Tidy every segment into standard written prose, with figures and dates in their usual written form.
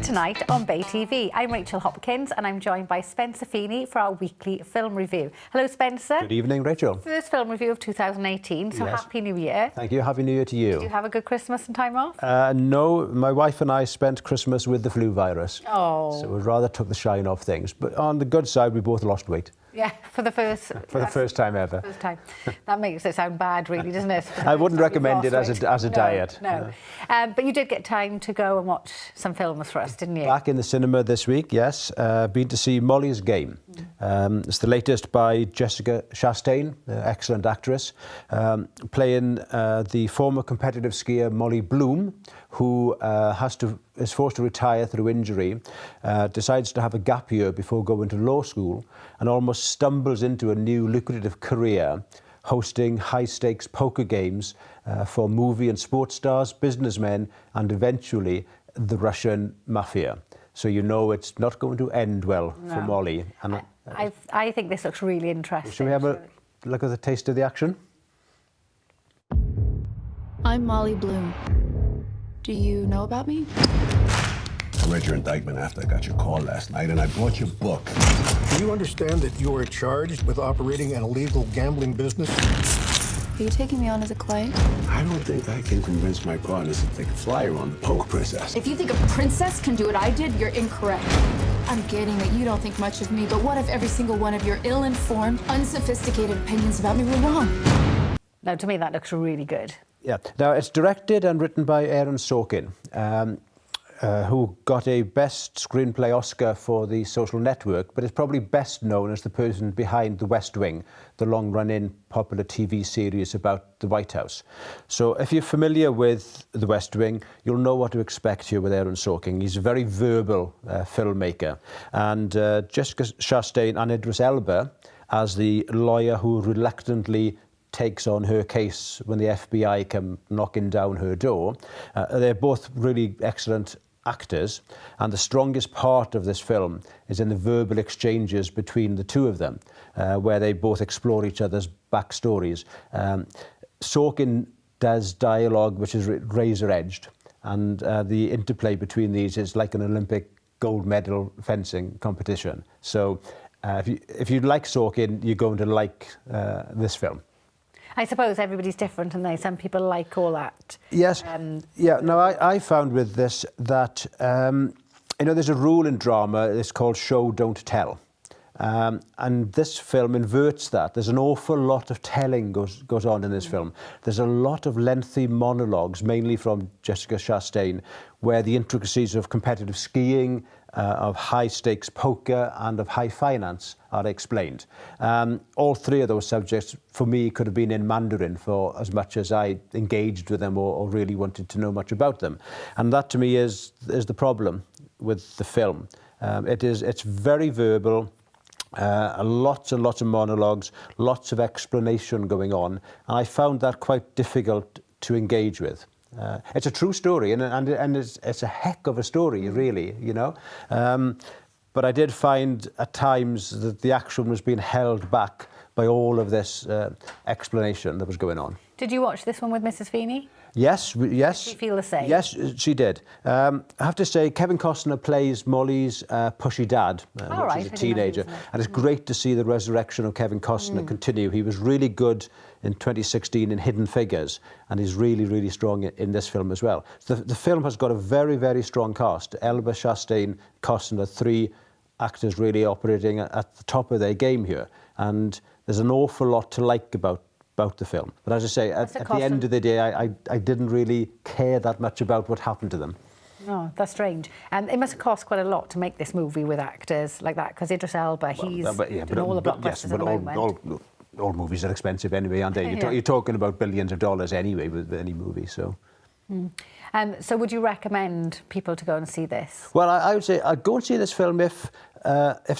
Tonight on Bay TV. I'm Rachel Hopkins and I'm joined by Spencer Feeney for our weekly film review. Hello Spencer. Good evening Rachel. First film review of 2018, so yes. Happy New Year. Thank you, Happy New Year to you. Did you have a good Christmas and time off? No, my wife and I spent Christmas with the flu virus. Oh. So we rather took the shine off things. But on the good side, we both lost weight. Yeah, for the first time ever. First time. That makes it sound bad, really, doesn't it? I wouldn't recommend it as a diet. No. But you did get time to go and watch some films for us, didn't you? Back in the cinema this week, yes. Been to see Molly's Game. It's the latest by Jessica Chastain, excellent actress, playing the former competitive skier Molly Bloom, who is forced to retire through injury, decides to have a gap year before going to law school, and almost stumbles into a new lucrative career hosting high-stakes poker games for movie and sports stars, businessmen, and eventually the Russian mafia. So you know it's not going to end well for Molly. And I think this looks really interesting. Should we have a look at the taste of the action? I'm Molly Bloom. Do you know about me? I read your indictment after I got your call last night, and I bought your book. Do you understand that you are charged with operating an illegal gambling business? Are you taking me on as a client? I don't think I can convince my partners to take a flyer on the poker princess. If you think a princess can do what I did, you're incorrect. I'm getting that you don't think much of me, but what if every single one of your ill-informed, unsophisticated opinions about me were wrong? Now, to me, that looks really good. Yeah. Now, it's directed and written by Aaron Sorkin, who got a Best Screenplay Oscar for The Social Network, but is probably best known as the person behind The West Wing, the long-running popular TV series about the White House. So if you're familiar with The West Wing, you'll know what to expect here with Aaron Sorkin. He's a very verbal filmmaker. And Jessica Chastain and Idris Elba as the lawyer who reluctantly takes on her case when the FBI come knocking down her door. They're both really excellent actors, and the strongest part of this film is in the verbal exchanges between the two of them, where they both explore each other's backstories. Sorkin does dialogue which is razor-edged, and the interplay between these is like an Olympic gold medal fencing competition. So if you like Sorkin, you're going to like this film. I suppose everybody's different, and some people like all that. Yes. Yeah. No, I found with this that there's a rule in drama. It's called show don't tell, and this film inverts that. There's an awful lot of telling goes on in this film. There's a lot of lengthy monologues, mainly from Jessica Chastain, where the intricacies of competitive skiing, of high-stakes poker, and of high finance are explained. All three of those subjects, for me, could have been in Mandarin for as much as I engaged with them or really wanted to know much about them. And that, to me, is the problem with the film. It's very verbal, lots and lots of monologues, lots of explanation going on, and I found that quite difficult to engage with. It's a true story, and it's a heck of a story, really, you know. But I did find at times that the action was being held back by all of this explanation that was going on. Did you watch this one with Mrs. Feeney? Yes. Did she feel the same? Yes, she did. I have to say, Kevin Costner plays Molly's pushy dad, when she's a teenager. And it's great to see the resurrection of Kevin Costner continue. He was really good in 2016 in Hidden Figures, and he's really, really strong in this film as well. The film has got a very, very strong cast. Elba, Chastain, Costner, three actors really operating at the top of their game here. And there's an awful lot to like about the film. But as I say, at the end of the day, I didn't really care that much about what happened to them. Oh, that's strange. And it must have cost quite a lot to make this movie with actors like that, because Idris Elba, he's doing all the blockbusters at the moment. All movies are expensive anyway, aren't they? You're talking about billions of dollars anyway with any movie, so. So would you recommend people to go and see this? Well, I would say I'd go and see this film if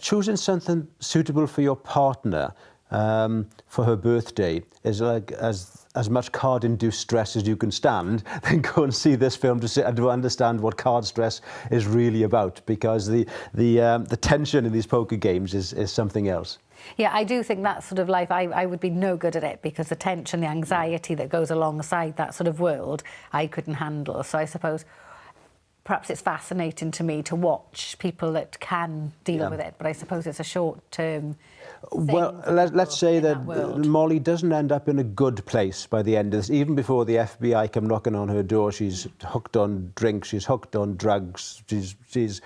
choosing something suitable for your partner for her birthday is like as much card-induced stress as you can stand, then go and see this film to understand what card stress is really about, because the tension in these poker games is something else. Yeah, I do think that sort of life, I would be no good at it, because the tension, the anxiety that goes alongside that sort of world, I couldn't handle. So I suppose perhaps it's fascinating to me to watch people that can deal with it, but I suppose it's a short-term thing. Well, let's say that Molly doesn't end up in a good place by the end of this. Even before the FBI come knocking on her door, she's hooked on drink, she's hooked on drugs, she's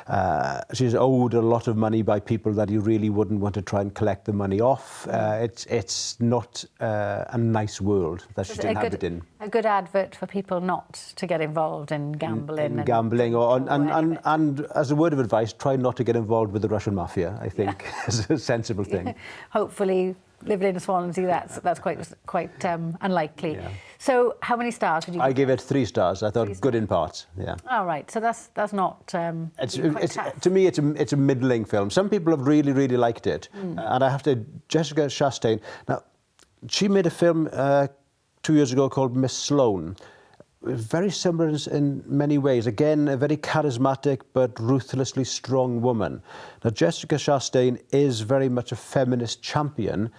owed a lot of money by people that you really wouldn't want to try and collect the money off. It's not a nice world that she's inhabiting. A good advert for people not to get involved in gambling. And as a word of advice, try not to get involved with the Russian mafia, I think, is a sensible thing. Hopefully, living in Swansea, that's quite unlikely. Yeah. So, how many stars would you give? I give it 3 stars. I thought good in parts. Yeah. All right. So that's not. To me, it's a middling film. Some people have really, really liked it, and I have to. Jessica Chastain. Now, she made a film 2 years ago called Miss Sloane. Very similar in many ways. Again, a very charismatic but ruthlessly strong woman. Now, Jessica Chastain is very much a feminist champion,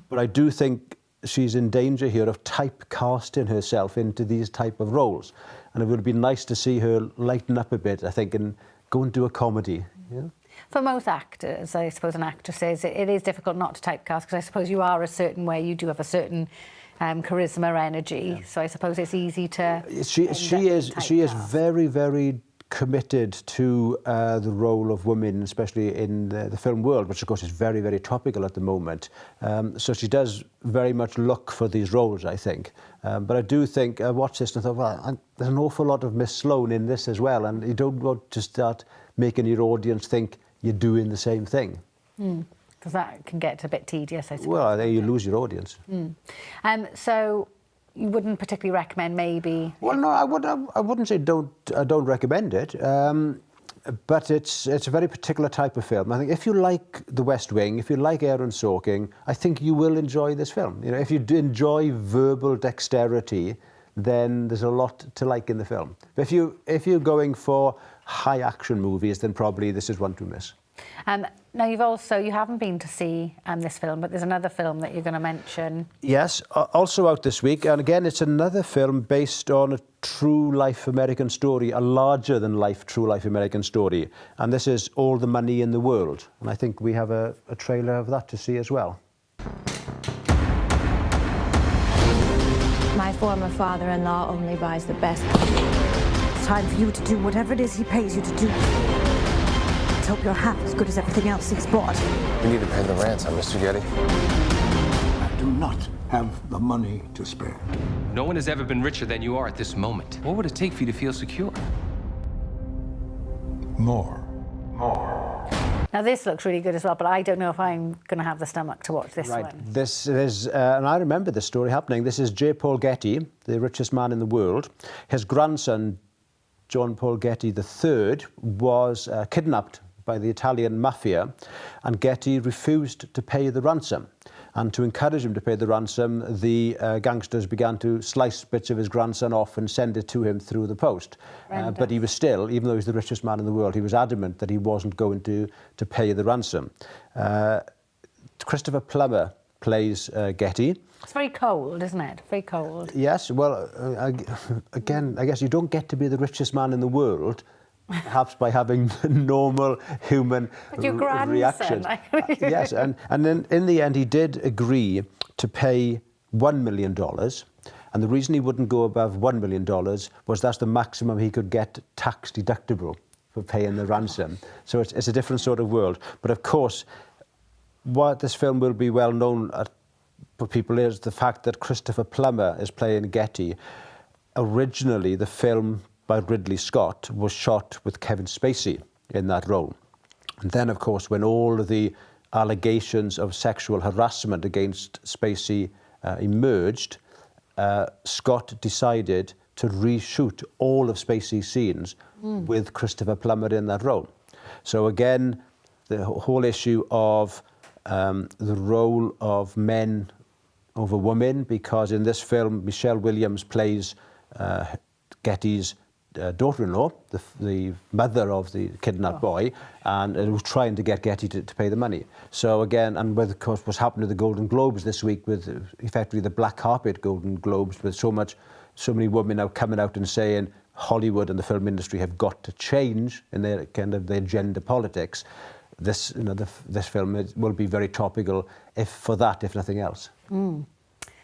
but I do think she's in danger here of typecasting herself into these type of roles. And it would be nice to see her lighten up a bit, I think, and go and do a comedy. Yeah? For most actors, I suppose, and actresses, it is difficult not to typecast, because I suppose you are a certain way, you do have a certain charisma, energy. So I suppose it's easy to. She is very, very committed to the role of women, especially in the film world, which of course is very, very topical at the moment. So she does very much look for these roles, I think. But I do think I watched this and thought, well, there's an awful lot of Miss Sloane in this as well, and you don't want to start making your audience think you're doing the same thing. Because that can get a bit tedious, I suppose. Well, there you lose your audience. So you wouldn't particularly recommend, maybe? Well, no, I wouldn't say I don't recommend it. But it's a very particular type of film. I think if you like The West Wing, if you like Aaron Sorkin, I think you will enjoy this film. You know, if you enjoy verbal dexterity, then there's a lot to like in the film. But if you're going for high action movies, then probably this is one to miss. Now, you haven't been to see this film, but there's another film that you're going to mention. Yes, also out this week. And again, it's another film based on a true-life American story, a larger-than-life true-life American story. And this is All the Money in the World. And I think we have a trailer of that to see as well. My former father-in-law only buys the best. It's time for you to do whatever it is he pays you to do. Let's hope you're half as good as everything else he's bought. We need to pay the ransom, Mr. Getty. I do not have the money to spare. No one has ever been richer than you are at this moment. What would it take for you to feel secure? More. Now, this looks really good as well, but I don't know if I'm going to have the stomach to watch this one. This is, and I remember this story happening. This is J. Paul Getty, the richest man in the world. His grandson, John Paul Getty III, was kidnapped by the Italian mafia, and Getty refused to pay the ransom. And to encourage him to pay the ransom, the gangsters began to slice bits of his grandson off and send it to him through the post. But he was still, even though he's the richest man in the world, he was adamant that he wasn't going to pay the ransom. Christopher Plummer plays Getty. It's very cold, isn't it? Very cold. Yes, well, again, I guess you don't get to be the richest man in the world perhaps by having normal human reactions. Yes, and then in the end he did agree to pay $1 million. And the reason he wouldn't go above $1 million was that's the maximum he could get tax deductible for paying the ransom. So it's a different sort of world. But of course, what this film will be well known for people is the fact that Christopher Plummer is playing Getty. Originally, the film by Ridley Scott was shot with Kevin Spacey in that role. And then, of course, when all of the allegations of sexual harassment against Spacey emerged, Scott decided to reshoot all of Spacey's scenes with Christopher Plummer in that role. So again, the whole issue of the role of men over women, because in this film, Michelle Williams plays Getty's daughter-in-law, the mother of the kidnapped boy, and was trying to get Getty to pay the money. So again, and with, of course, what's happened to the Golden Globes this week with effectively the black carpet Golden Globes, with so many women now coming out and saying Hollywood and the film industry have got to change in their their gender politics. This, this film will be very topical if nothing else.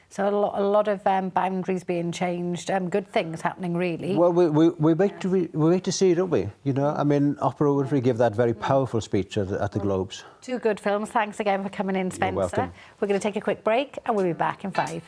So a lot of boundaries being changed, good things happening, really. Well, we wait to see, don't we? I mean, Oprah Winfrey gave that very powerful speech at the Globes. Two good films. Thanks again for coming in, Spencer. You're welcome. We're going to take a quick break and we'll be back in 5.